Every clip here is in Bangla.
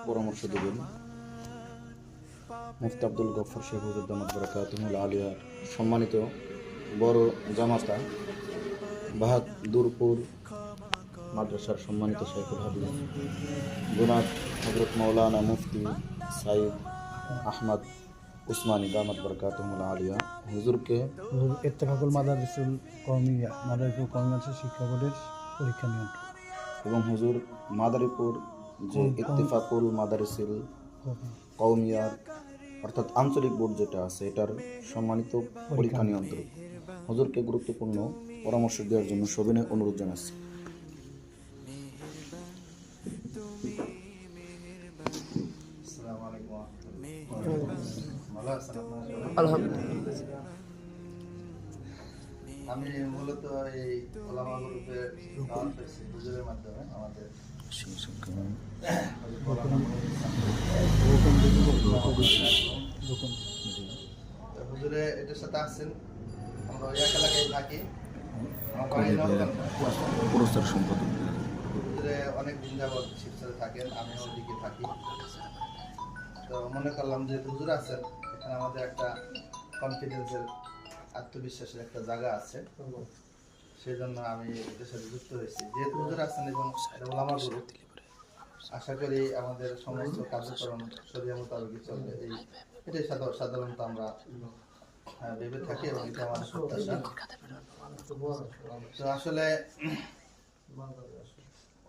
পরামর্শ দেবেন মুফতি আব্দুল গফফার শেখ হুজুর দামাত বারাকাতুহুল আলিয়ার সম্মানিত বড় জামাতা বাহাদুরপুর মাদ্রাসার সম্মানিত শাইখুল হাদিস জনাব হযরত মাওলানা মুফতি সাইদ আহমদ উসমানী দামাত বারাকাতুহুল আলিয়া হুজুরকে ইত্তেফাকুল মাদারিসুল কওমিয়া মাদারীপুর কওমি শিক্ষা বোর্ডের পরীক্ষা নিয়ন্ত্রণ এবং হুজুর মাদারীপুর যে ইত্তেফাকুল মাদারিসুল কওমিয়ার অর্থাৎ আঞ্চলিক বোর্ড যেটা আছে এটার সম্মানিত পরীক্ষা নিয়ন্ত্রক হুজুরকে গুরুত্বপূর্ণ পরামর্শ দেওয়ার জন্য সবিনয় অনুরোধ জানাচ্ছি। আমি মূলত এই ওলামা গ্রুপে দাওয়াত পেয়েছি হুজুরের মাধ্যমে আমাদের হুজুরে এটার সাথে আসছেন। আমরা ওই এক এলাকায় থাকি, পুরস্কার সম্পাদক হুজুরে অনেক দিন যাবৎ শিবচরে থাকেন, আমি ওইদিকে থাকি। তো মনে করলাম যে হুজুর আছেন এখানে আমাদের একটা কনফিডেন্সের আত্মবিশ্বাসের একটা জায়গা আছে, সেই জন্য আমি এদের সাথে যুক্ত হয়েছি। যেহেতু হুজুর আছেন এবং ওলামা গ্রুপ, আশা করি আমাদের সমস্ত কার্যক্রম শরিয়া মোতাবেক চলবে। এটাই সাধারণত আমরা ভেবে থাকি এবং এটা আমাদের প্রত্যাশা। তো আসলে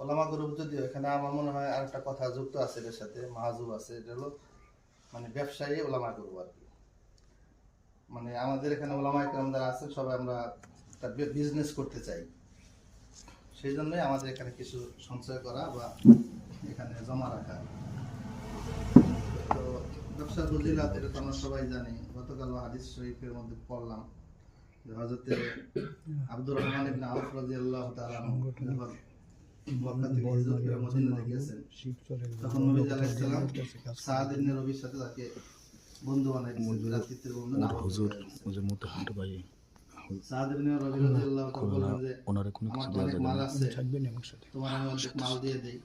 ওলামা গ্রুপ যদিও এখানে আমার মনে হয় আর একটা কথা যুক্ত আছে এর সাথে, মাহাজুব আছে, এটা হলো মানে ব্যবসায়ী ওলামা গ্রুপ আর কি। মানে আমাদের এখানে ওলামা ইকরাম যারা আছেন সবাই আমরা একটা বিজনেস করতে চাই, সেই জন্যই আমাদের এখানে কিছু সঞ্চয় করা বা এখানে জমা রাখা। তো ব্যবসার ফজিলত এটা তো আমরা সবাই জানি। গতকাল হাদিস শরীফের মধ্যে পড়লাম যে হযরত আব্দুর রহমান ইবনে আউফ রাদিয়াল্লাহু তাআলা যখন মক্কা থেকে হিজরত করে মদিনাতে গেছেন, তখন নবী আলাইহিস সালাম সাদ ইবনে রবির সাথে তাকে বন্ধু বানাই দিয়েছেন, রাজনীতির বন্ধু না। হুজুর হুজুর মুতাহার ভাই সাদ ইবনে রবি রাদিয়াল্লাহু তাআলা বললেন যে ওনারে কোনো কিছু দেওয়া যাবে মাল না, আছে, থাকবেন আমার সাথে তোমার আমি অর্ধেক মাল দিয়ে দেই।